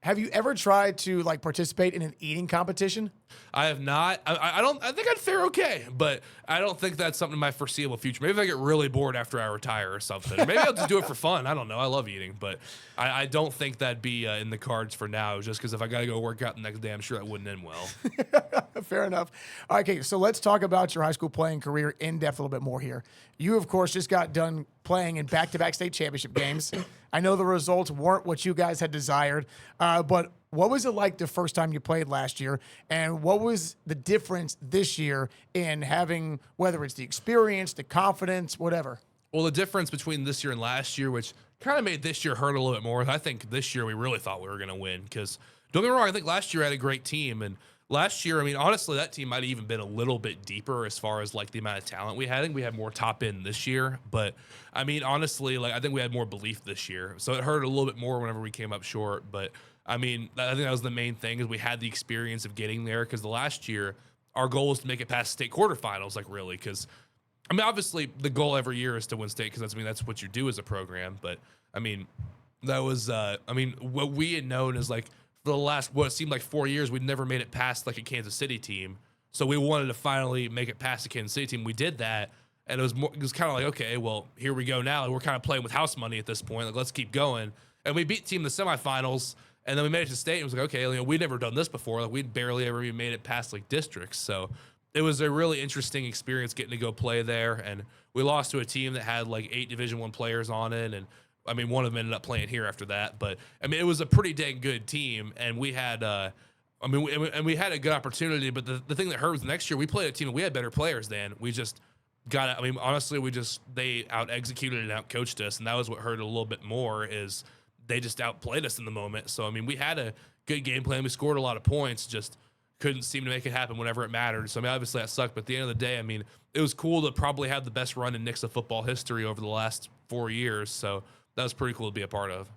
Have you ever tried to like participate in an eating competition? I have not. I think I'd fare okay, but I don't think that's something in my foreseeable future. Maybe if I get really bored after I retire or something. Maybe I'll just do it for fun. I don't know. I love eating, but I don't think that'd be in the cards for now, just because if I got to go work out the next day, I'm sure that wouldn't end well. Fair enough. All right, okay, so let's talk about your high school playing career in depth a little bit more here. You, of course, just got done playing in back-to-back state championship games. I know the results weren't what you guys had desired, but what was it like the first time you played last year, and what was the difference this year in having, whether it's the experience, the confidence, whatever? Well, the difference between this year and last year, which kind of made this year hurt a little bit more, I think this year we really thought we were going to win, because don't get me wrong, I think last year I had a great team, and last year, I mean, honestly, that team might have even been a little bit deeper as far as like the amount of talent we had. I think we had more top end this year, but I mean, honestly, like I think we had more belief this year, so it hurt a little bit more whenever we came up short. But I mean, I think that was the main thing, is we had the experience of getting there, because the last year our goal was to make it past state quarterfinals, like really, because I mean, obviously the goal every year is to win state, because that's what you do as a program. But I mean, that was what we had known as like, for the last, what seemed like 4 years, we'd never made it past like a Kansas City team. So we wanted to finally make it past the Kansas City team. We did that, and it was kind of like, okay, well, here we go now. We're kind of playing with house money at this point. Like, let's keep going. And we beat the team in the semifinals, and then we made it to state. And it was like, okay, we'd never done this before. Like, we'd barely ever even made it past like districts. So it was a really interesting experience getting to go play there. And we lost to a team that had like 8 Division I players on it, and I mean, one of them ended up playing here after that, but I mean, it was a pretty dang good team, and we had, we had a good opportunity. But the thing that hurt was next year we played a team and we had better players than we just I mean, honestly, they out executed and out coached us, and that was what hurt a little bit more is they just outplayed us in the moment. So I mean, we had a good game plan, we scored a lot of points, just couldn't seem to make it happen whenever it mattered. So I mean, obviously that sucked, but at the end of the day, I mean, it was cool to probably have the best run in Nixa football history over the last 4 years. So that was pretty cool to be a part of.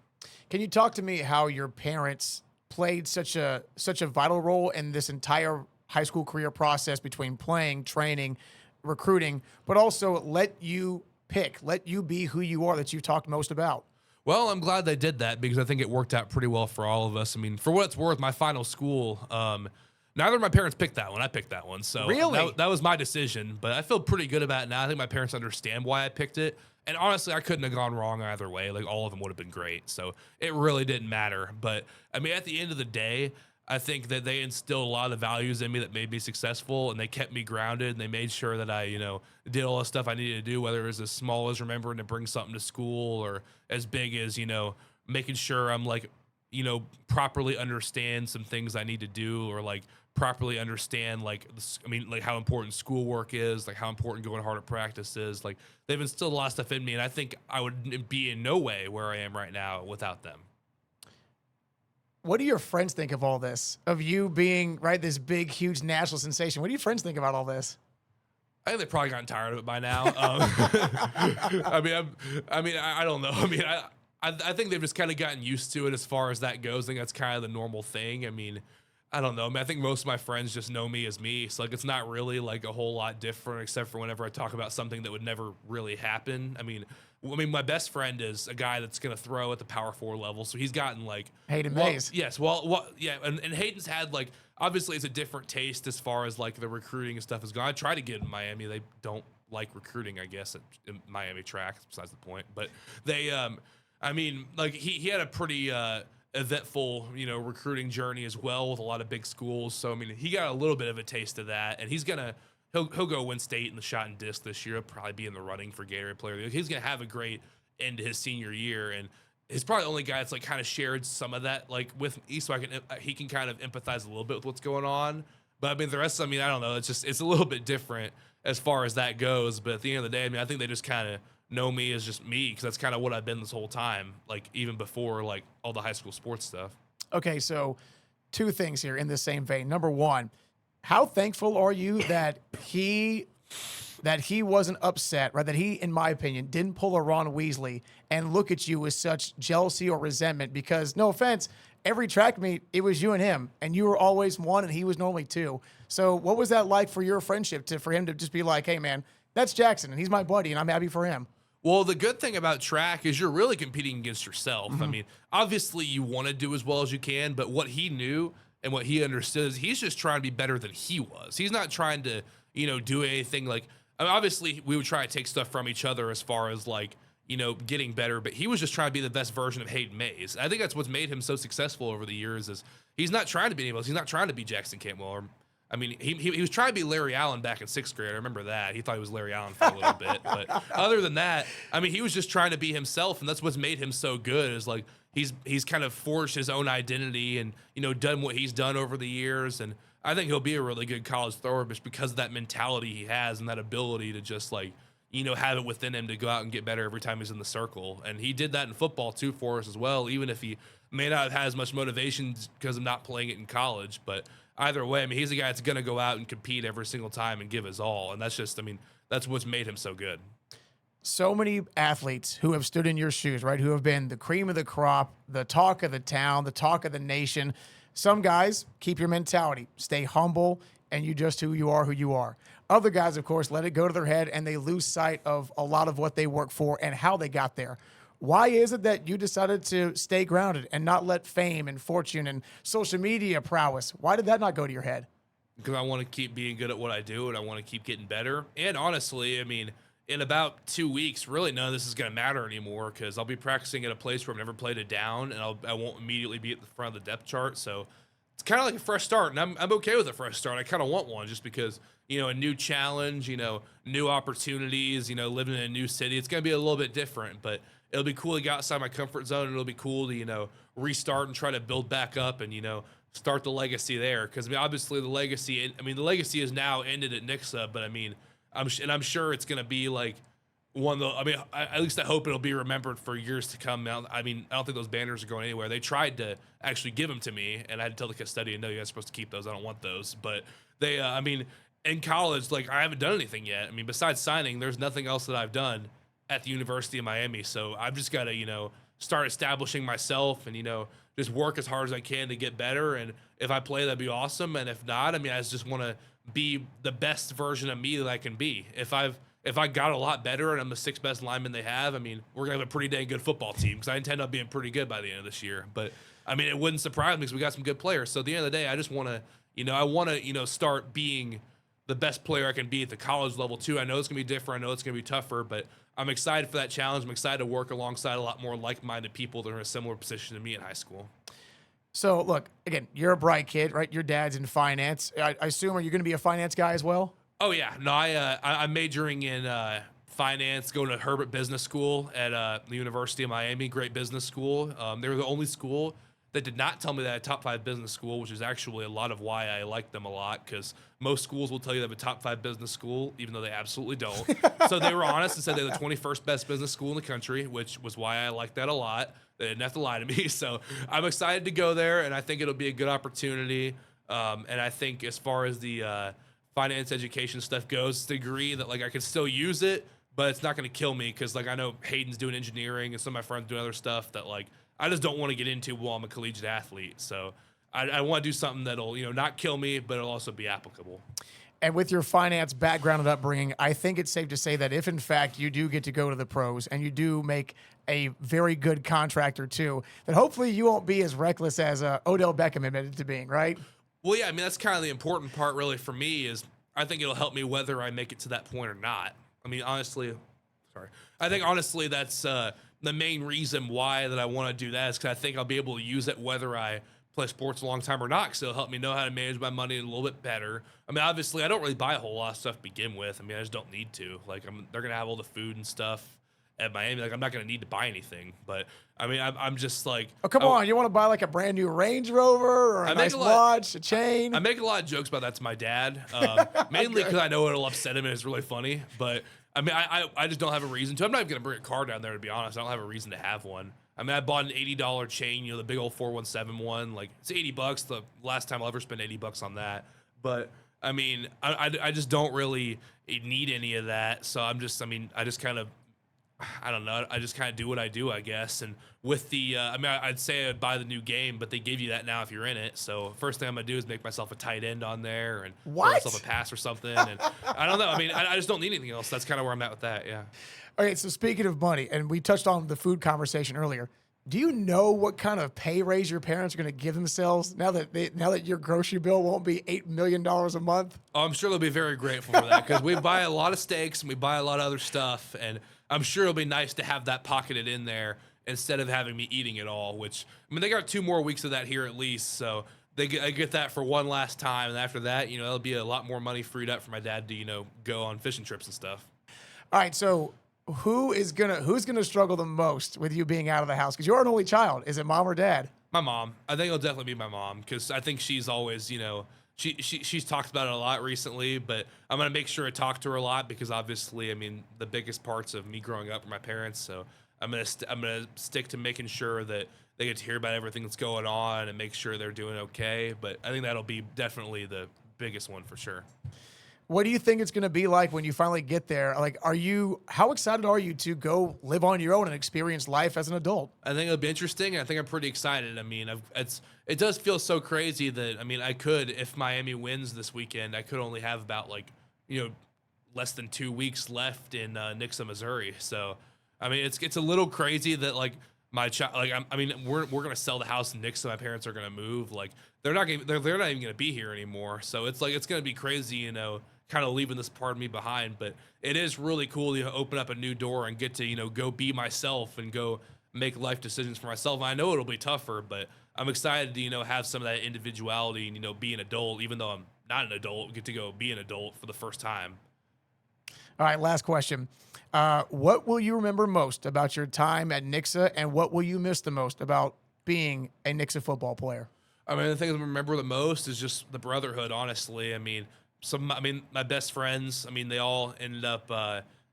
Can you talk to me how your parents played such a vital role in this entire high school career process between playing, training, recruiting, but also let you be who you are that you've talked most about? Well, I'm glad they did that because I think it worked out pretty well for all of us. I mean, for what it's worth, my final school, neither of my parents picked that one. I picked that one. So really? that was my decision, but I feel pretty good about it now. I think my parents understand why I picked it. And honestly, I couldn't have gone wrong either way. Like, all of them would have been great. So it really didn't matter. But I mean, at the end of the day, I think that they instilled a lot of values in me that made me successful, and they kept me grounded, and they made sure that I, did all the stuff I needed to do, whether it was as small as remembering to bring something to school or as big as, making sure I'm like, properly understand some things I need to do, or like properly understand like how important schoolwork is, like how important going hard at practice is. Like, they've instilled a lot of stuff in me, and I think I would be in no way where I am right now without them. What do your friends think of all this? Of you being, right, this big, huge national sensation? What do your friends think about all this? I think they've probably gotten tired of it by now. I don't know. I think they've just kind of gotten used to it as far as that goes. I think that's kind of the normal thing. I mean, I don't know. I think most of my friends just know me as me. So like, it's not really like a whole lot different, except for whenever I talk about something that would never really happen. I mean, my best friend is a guy that's going to throw at the power 4 level. So he's gotten like Hayden Mays. Yes. Yeah. And Hayden's had like, obviously it's a different taste as far as like the recruiting and stuff is gone. I try to get in Miami. They don't like recruiting, I guess, at Miami track. Besides the point, but they, he had a pretty, eventful, recruiting journey as well with a lot of big schools. So, I mean, he got a little bit of a taste of that, and he'll go win state in the shot and disc this year. He'll probably be in the running for Gatorade Player of the Year. He's going to have a great end to his senior year, and he's probably the only guy that's like kind of shared some of that like with me, so he can kind of empathize a little bit with what's going on. But I mean, the rest, I don't know. It's a little bit different as far as that goes. But at the end of the day, I think they just kind of know me as just me, because that's kind of what I've been this whole time, like even before like all the high school sports stuff. Okay, so 2 things here in the same vein. Number 1, how thankful are you that he wasn't upset, right? That he, in my opinion, didn't pull a Ron Weasley and look at you with such jealousy or resentment? Because, no offense, every track meet, it was you and him, and you were always 1 and he was normally 2. So what was that like for your friendship, for him to just be like, hey man, that's Jackson and he's my buddy and I'm happy for him? Well, the good thing about track is you're really competing against yourself. Mm-hmm. I mean, obviously you want to do as well as you can, but what he knew and what he understood is he's just trying to be better than he was. He's not trying to, do anything like, obviously we would try to take stuff from each other as far as like, getting better, but he was just trying to be the best version of Hayden Mays. I think that's what's made him so successful over the years is he's not trying to be anybody else. He's not trying to be Jackson Cantwell or, he was trying to be Larry Allen back in 6th grade. I remember that. He thought he was Larry Allen for a little bit. But other than that, he was just trying to be himself, and that's what's made him so good is like he's kind of forged his own identity and, done what he's done over the years. And I think he'll be a really good college thrower just because of that mentality he has and that ability to just like, have it within him to go out and get better every time he's in the circle. And he did that in football too for us as well, even if he may not have had as much motivation because of not playing it in college. But either way, he's a guy that's going to go out and compete every single time and give his all. And that's just, that's what's made him so good. So many athletes who have stood in your shoes, right? Who have been the cream of the crop, the talk of the town, the talk of the nation. Some guys keep your mentality, stay humble, and you just who you are. Other guys, of course, let it go to their head and they lose sight of a lot of what they work for and how they got there. Why is it that you decided to stay grounded and not let fame and fortune and social media prowess? Why did that not go to your head? Because I want to keep being good at what I do and I want to keep getting better. And honestly, in about 2 weeks, really none of this is going to matter anymore because I'll be practicing at a place where I've never played it down and I won't immediately be at the front of the depth chart. So it's kind of like a fresh start, and I'm okay with a fresh start. I kind of want one just because, a new challenge, new opportunities, living in a new city. It's going to be a little bit different, but it'll be cool to get outside my comfort zone, and it'll be cool to, restart and try to build back up and, start the legacy there. Because, obviously the legacy is now ended at Nixa, but, I'm sure it's gonna be like one of the. I mean, at least I hope it'll be remembered for years to come. I mean, I don't think those banners are going anywhere. They tried to actually give them to me, and I had to tell the custodian, "No, you guys are supposed to keep those. I don't want those." But they, I mean, in college, like I haven't done anything yet. I mean, besides signing, there's nothing else that I've done at the University of Miami. So I've just got to, start establishing myself and, just work as hard as I can to get better. And if I play, that'd be awesome. And if not, I mean, I just want to be the best version of me that I can be. If I got a lot better and I'm the sixth best lineman they have, I mean, we're gonna have a pretty dang good football team because I intend on being pretty good by the end of this year. But I mean, it wouldn't surprise me because we got some good players. So at the end of the day, I just want to, I want to, start being the best player I can be at the college level too. I know it's gonna be different. I know it's gonna be tougher, but I'm excited for that challenge. I'm excited to work alongside a lot more like-minded people that are in a similar position to me in high school. So, look, again, you're a bright kid, right? Your dad's in finance. I assume, are you going to be a finance guy as well? Oh yeah, no, I'm majoring in finance, going to Herbert Business School at the University of Miami, great business school. They were the only school that did not tell me that I had a top 5 business school, which is actually a lot of why I like them a lot, because most schools will tell you they have a top 5 business school, even though they absolutely don't. So they were honest and said they're the 21st best business school in the country, which was why I like that a lot. They didn't have to lie to me. So I'm excited to go there, and I think it'll be a good opportunity. And I think as far as the finance education stuff goes, it's the degree that like I can still use it, but it's not going to kill me because like I know Hayden's doing engineering and some of my friends doing other stuff that like I just don't want to get into while I'm a collegiate athlete. So I want to do something that'll not kill me, but it'll also be applicable. And with your finance background and upbringing, I think it's safe to say that if, in fact, you do get to go to the pros and you do make a very good contract or two, then hopefully you won't be as reckless as Odell Beckham admitted to being, right? Well, yeah, I mean, that's kind of the important part really for me is I think it'll help me whether I make it to that point or not. I mean, honestly, I think honestly that's the main reason why that I want to do that is because I think I'll be able to use it whether I play sports a long time or not, because it'll help me know how to manage my money a little bit better. I mean, obviously, I don't really buy a whole lot of stuff to begin with. I mean, I just don't need to. Like, they're going to have all the food and stuff at Miami. Like, I'm not going to need to buy anything. But, I mean, I'm just like... Oh, come on. You want to buy, like, a brand new Range Rover or a nice watch, a chain? I make a lot of jokes about that to my dad, mainly because I know it'll upset him and it's really funny. But, I mean, I just don't have a reason to. I'm not even going to bring a car down there, to be honest. I don't have a reason to have one. I mean, I bought an $80 chain, the big old 417 one. Like, it's $80. The last time I'll ever spend $80 on that. But, I mean, I just don't really need any of that. So I just kind of, I don't know. I just kind of do what I do, I guess. And with the, I'd say I'd buy the new game, but they give you that now if you're in it. So first thing I'm going to do is make myself a tight end on there and give myself a pass or something. And I don't know. I mean, I just don't need anything else. That's kind of where I'm at with that. Yeah. Okay, so speaking of money, and we touched on the food conversation earlier, do you know what kind of pay raise your parents are going to give themselves now that your grocery bill won't be $8 million a month? Oh, I'm sure they'll be very grateful for that because we buy a lot of steaks and we buy a lot of other stuff, and I'm sure it'll be nice to have that pocketed in there instead of having me eating it all. Which they got 2 more weeks of that here at least, so I get that for one last time, and after that, there'll be a lot more money freed up for my dad to go on fishing trips and stuff. All right, so. Who's gonna struggle the most with you being out of the house? Because you're an only child. Is it mom or dad? My mom. I think it'll definitely be my mom because I think she's always, she's talked about it a lot recently. But I'm gonna make sure I talk to her a lot because obviously, the biggest parts of me growing up were my parents. So I'm gonna stick to making sure that they get to hear about everything that's going on and make sure they're doing okay. But I think that'll be definitely the biggest one for sure. What do you think it's going to be like when you finally get there? Like, how excited are you to go live on your own and experience life as an adult? I think it'll be interesting. I think I'm pretty excited. I mean, it does feel so crazy that, I could, if Miami wins this weekend, I could only have about less than 2 weeks left in Nixa, Missouri. So, it's a little crazy that my child, we're going to sell the house in Nixa. My parents are going to move. They're not even going to be here anymore. So it's going to be crazy, kind of leaving this part of me behind, but it is really cool to open up a new door and get to, go be myself and go make life decisions for myself. And I know it'll be tougher, but I'm excited to, have some of that individuality and, be an adult, even though I'm not an adult, get to go be an adult for the first time. All right, last question. What will you remember most about your time at Nixa, and what will you miss the most about being a Nixa football player? The thing I remember the most is just the brotherhood, honestly. my best friends, I mean, they all ended up,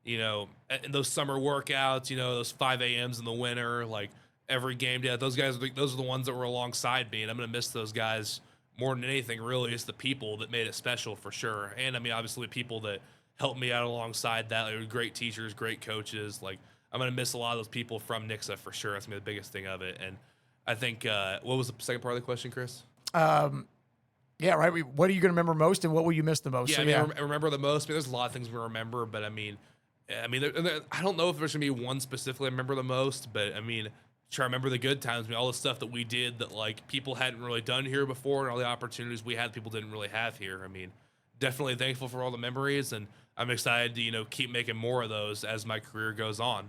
in those summer workouts, those 5 a.m.s in the winter, like every game day. Those are the ones that were alongside me, and I'm gonna miss those guys more than anything. Really, it's the people that made it special for sure. And I mean, obviously, people that helped me out alongside that, like great teachers, great coaches. Like I'm gonna miss a lot of those people from Nixa for sure. That's gonna be the biggest thing of it. And I think what was the second part of the question, Chris? Yeah, right. What are you going to remember most, and what will you miss the most? Yeah, So, I remember the most. I mean, there's a lot of things we remember, but I mean, I don't know if there's gonna be one specifically I remember the most, but I mean, try to remember the good times. I mean, all the stuff that we did that like people hadn't really done here before, and all the opportunities we had people didn't really have here. I mean, definitely thankful for all the memories, and I'm excited to keep making more of those as my career goes on.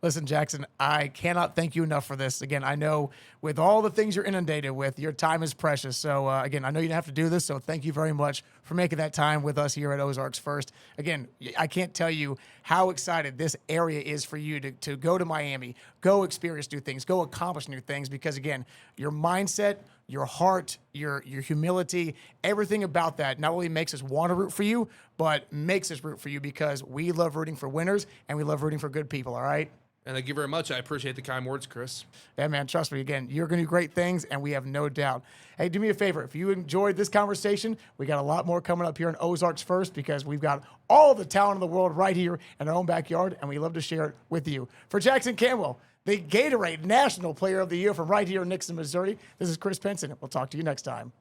Listen, Jackson, I cannot thank you enough for this. Again, I know with all the things you're inundated with, your time is precious. So, again, I know you didn't have to do this, so thank you very much for making that time with us here at Ozarks First. Again, I can't tell you how excited this area is for you to go to Miami, go experience new things, go accomplish new things, because, again, your mindset, your heart, your humility, everything about that not only makes us want to root for you, but makes us root for you because we love rooting for winners and we love rooting for good people, all right? And thank you very much. I appreciate the kind words, Chris. Yeah, man, trust me. Again, you're going to do great things, and we have no doubt. Hey, do me a favor. If you enjoyed this conversation, we got a lot more coming up here in Ozarks First because we've got all the talent in the world right here in our own backyard, and we love to share it with you. For Jackson Cantwell, the Gatorade National Player of the Year from right here in Nixa, Missouri, this is Chris Pinson. We'll talk to you next time.